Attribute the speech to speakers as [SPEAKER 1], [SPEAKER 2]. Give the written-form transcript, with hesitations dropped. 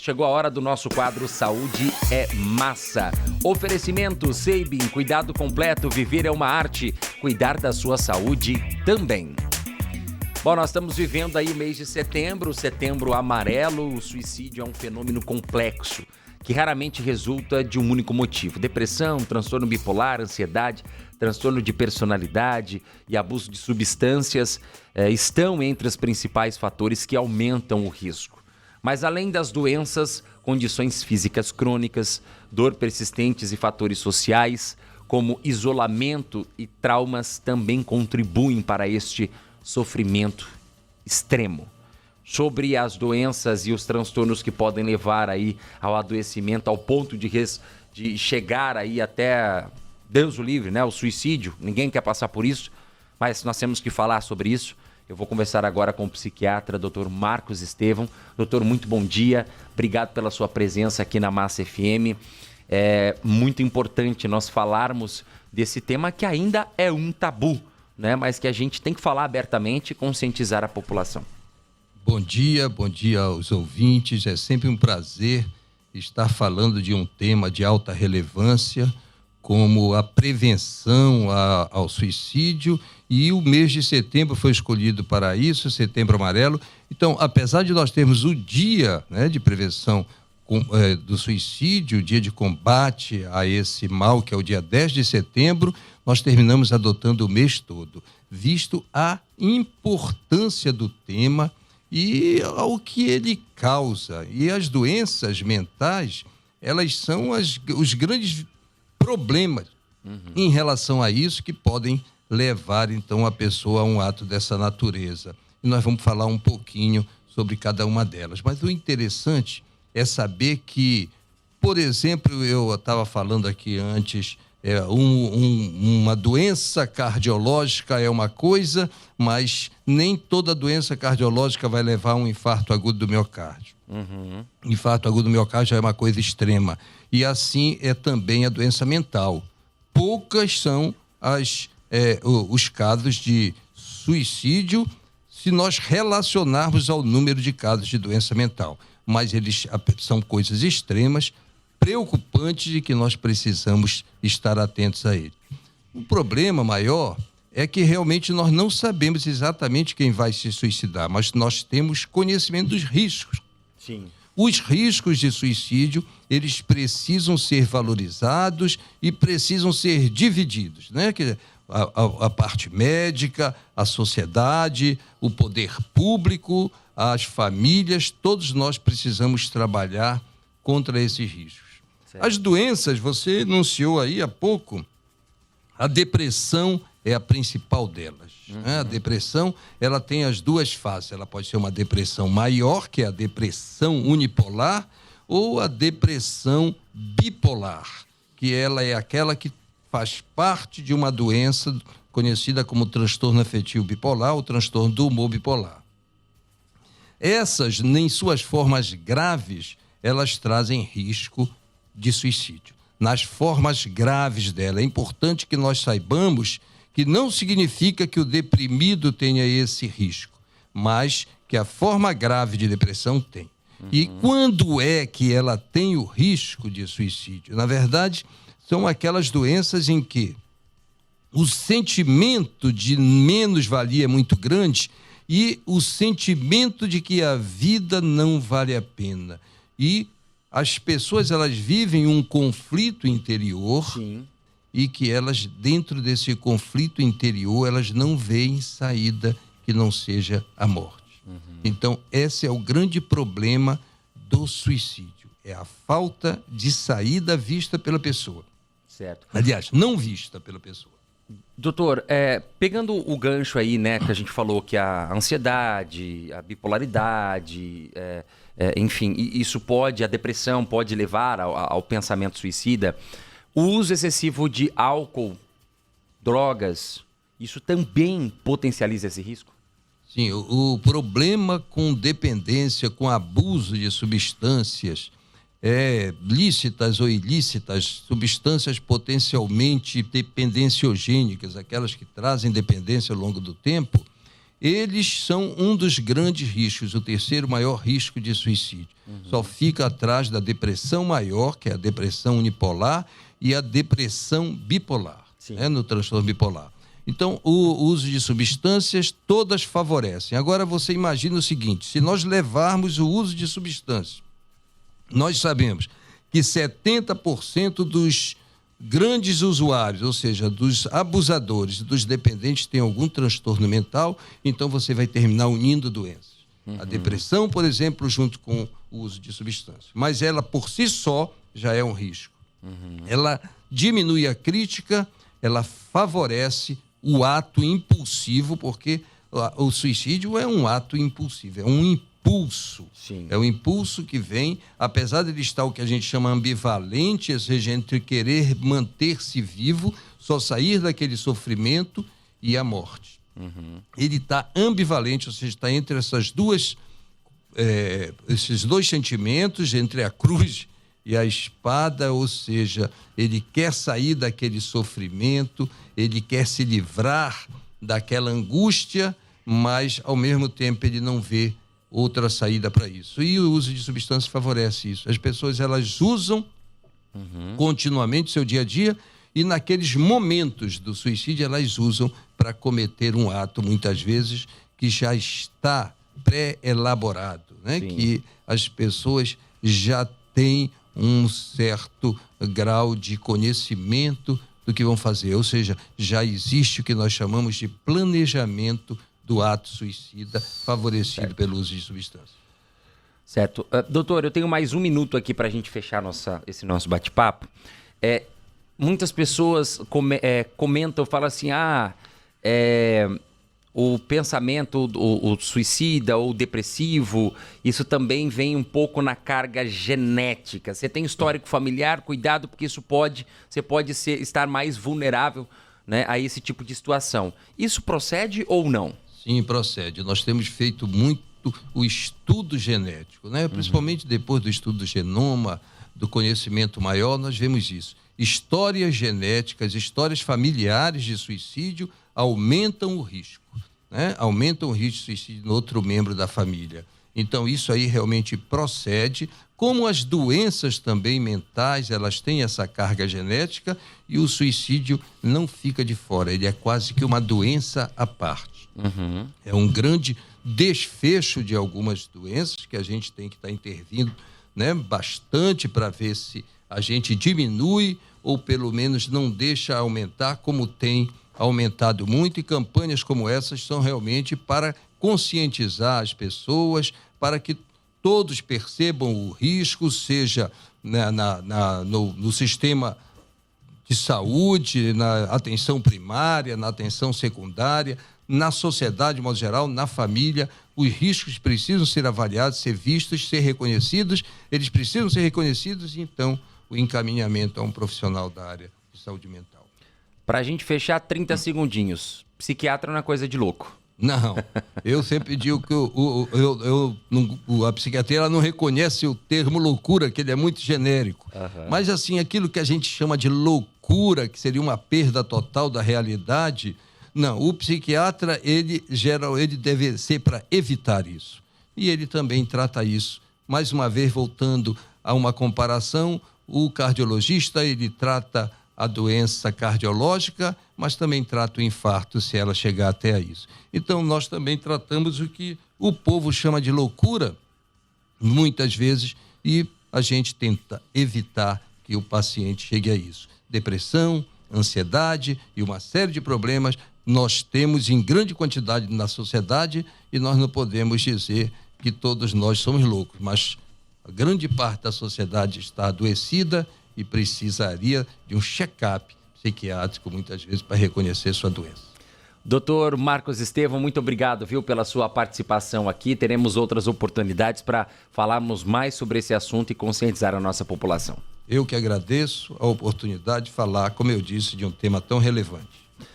[SPEAKER 1] chegou a hora do nosso quadro Saúde é Massa. Oferecimento Seibin, cuidado completo, viver é uma arte, cuidar da sua saúde também. Bom, nós estamos vivendo aí o mês de setembro, setembro amarelo. O suicídio é um fenômeno complexo, que raramente resulta de um único motivo. Depressão, transtorno bipolar, ansiedade, transtorno de personalidade e abuso de substâncias estão entre os principais fatores que aumentam o risco. Mas além das doenças, condições físicas crônicas, dor persistentes e fatores sociais, como isolamento e traumas, também contribuem para este sofrimento extremo. Sobre as doenças e os transtornos que podem levar aí ao adoecimento, ao ponto de chegar aí até, Deus o livre, né, o suicídio. Ninguém quer passar por isso, mas nós temos que falar sobre isso. Eu vou conversar agora com o psiquiatra, Dr. Marcos Estevão. Doutor, muito bom dia. Obrigado pela sua presença aqui na Massa FM. É muito importante nós falarmos desse tema que ainda é um tabu, né? Mas que a gente tem que falar abertamente e conscientizar a população.
[SPEAKER 2] Bom dia aos ouvintes. É sempre um prazer estar falando de um tema de alta relevância, como a prevenção ao suicídio, e o mês de setembro foi escolhido para isso, Setembro Amarelo. Então, apesar de nós termos o dia, né, de prevenção do suicídio, o dia de combate a esse mal, que é o dia 10 de setembro, nós terminamos adotando o mês todo, visto a importância do tema e ao que ele causa. E as doenças mentais, elas são os grandes problemas em relação a isso, que podem levar, então, a pessoa a um ato dessa natureza. E nós vamos falar um pouquinho sobre cada uma delas. Mas o interessante é saber que, por exemplo, eu estava falando aqui antes, uma doença cardiológica é uma coisa, mas nem toda doença cardiológica vai levar a um infarto agudo do miocárdio. Infarto agudo do miocárdio é uma coisa extrema. E assim é também a doença mental. Poucas são os casos de suicídio, se nós relacionarmos ao número de casos de doença mental. Mas eles são coisas extremas, preocupantes, e que nós precisamos estar atentos a ele. O problema maior é que realmente nós não sabemos exatamente quem vai se suicidar, mas nós temos conhecimento dos riscos.
[SPEAKER 1] Sim.
[SPEAKER 2] Os riscos de suicídio, eles precisam ser valorizados e precisam ser divididos, né? A parte médica, a sociedade, o poder público, as famílias, todos nós precisamos trabalhar contra esses riscos. Certo. As doenças, você enunciou aí há pouco, a depressão é a principal delas. Né? A depressão, ela tem as duas fases. Ela pode ser uma depressão maior, que é a depressão unipolar, ou a depressão bipolar, que ela é aquela que faz parte de uma doença conhecida como transtorno afetivo bipolar ou transtorno do humor bipolar. Essas, em suas formas graves, elas trazem risco de suicídio. Nas formas graves dela, é importante que nós saibamos que não significa que o deprimido tenha esse risco, mas que a forma grave de depressão tem. E quando é que ela tem o risco de suicídio? Na verdade, são aquelas doenças em que o sentimento de menos-valia é muito grande e o sentimento de que a vida não vale a pena. E as pessoas, elas vivem um conflito interior. Sim. E que elas, dentro desse conflito interior, elas não veem saída que não seja a morte. Então, esse é o grande problema do suicídio. É a falta de saída vista pela pessoa.
[SPEAKER 1] Certo.
[SPEAKER 2] Aliás, não vista pela pessoa.
[SPEAKER 1] Doutor, pegando o gancho aí, né, que a gente falou que a ansiedade, a bipolaridade, enfim, a depressão pode levar ao pensamento suicida. O uso excessivo de álcool, drogas, isso também potencializa esse risco?
[SPEAKER 2] Sim, o problema com dependência, com abuso de substâncias lícitas ou ilícitas, substâncias potencialmente dependenciogênicas, aquelas que trazem dependência ao longo do tempo, eles são um dos grandes riscos, o terceiro maior risco de suicídio. Só fica atrás da depressão maior, que é a depressão unipolar, e a depressão bipolar, né, no transtorno bipolar. Então, o uso de substâncias, todas favorecem. Agora, você imagina o seguinte, se nós levarmos o uso de substâncias, nós sabemos que 70% dos grandes usuários, ou seja, dos abusadores, dos dependentes, têm algum transtorno mental, então você vai terminar unindo doenças. A depressão, por exemplo, junto com o uso de substâncias. Mas ela, por si só, já é um risco. Ela diminui a crítica, ela favorece o ato impulsivo, porque o suicídio é um ato impulsivo, é um impulso.
[SPEAKER 1] Sim.
[SPEAKER 2] É um impulso que vem, apesar de ele estar o que a gente chama ambivalente, ou seja, entre querer manter-se vivo, só sair daquele sofrimento e a morte. Ele está ambivalente, ou seja, está entre esses dois sentimentos, entre a cruz e a espada, ou seja, ele quer sair daquele sofrimento, ele quer se livrar daquela angústia, mas ao mesmo tempo ele não vê outra saída para isso. E o uso de substâncias favorece isso. As pessoas, elas usam continuamente o seu dia a dia, e naqueles momentos do suicídio elas usam para cometer um ato, muitas vezes, que já está pré-elaborado, né? Que as pessoas já têm um certo grau de conhecimento do que vão fazer, ou seja, já existe o que nós chamamos de planejamento do ato suicida, favorecido pelo uso de substâncias.
[SPEAKER 1] Certo. Doutor, eu tenho mais 1 minuto aqui para a gente fechar esse nosso bate-papo. Muitas pessoas comentam, falam assim, o pensamento, o suicida ou depressivo, isso também vem um pouco na carga genética. Você tem histórico familiar, cuidado, porque você pode estar mais vulnerável, né, a esse tipo de situação. Isso procede ou não?
[SPEAKER 2] Sim, procede. Nós temos feito muito o estudo genético, né? Principalmente depois do estudo do genoma, do conhecimento maior, nós vemos isso. Histórias genéticas, histórias familiares de suicídio aumentam o risco, né? Aumentam o risco de suicídio no outro membro da família. Então, isso aí realmente procede. Como as doenças também mentais, elas têm essa carga genética, e o suicídio não fica de fora, ele é quase que uma doença à parte. É um grande desfecho de algumas doenças que a gente tem que estar intervindo, né, bastante, para ver se a gente diminui ou pelo menos não deixa aumentar, como tem aumentado muito, e campanhas como essas são realmente para conscientizar as pessoas, para que todos percebam o risco, seja no sistema de saúde, na atenção primária, na atenção secundária, na sociedade, de modo geral, na família. Os riscos precisam ser avaliados, ser vistos, ser reconhecidos. Eles precisam ser reconhecidos, e então o encaminhamento a um profissional da área de saúde mental.
[SPEAKER 1] Para a gente fechar, 30 segundinhos. Psiquiatra não é coisa de louco.
[SPEAKER 2] Não, eu sempre digo que a psiquiatria, ela não reconhece o termo loucura, que ele é muito genérico. Mas assim, aquilo que a gente chama de loucura, que seria uma perda total da realidade, não, o psiquiatra, ele deve ser para evitar isso. E ele também trata isso. Mais uma vez, voltando a uma comparação, o cardiologista, ele trata a doença cardiológica, mas também trata o infarto, se ela chegar até a isso. Então, nós também tratamos o que o povo chama de loucura, muitas vezes, e a gente tenta evitar que o paciente chegue a isso. Depressão, ansiedade e uma série de problemas nós temos em grande quantidade na sociedade, e nós não podemos dizer que todos nós somos loucos, mas a grande parte da sociedade está adoecida e precisaria de um check-up psiquiátrico, muitas vezes, para reconhecer sua doença.
[SPEAKER 1] Doutor Marcos Estevão, muito obrigado, pela sua participação aqui. Teremos outras oportunidades para falarmos mais sobre esse assunto e conscientizar a nossa população.
[SPEAKER 2] Eu que agradeço a oportunidade de falar, como eu disse, de um tema tão relevante.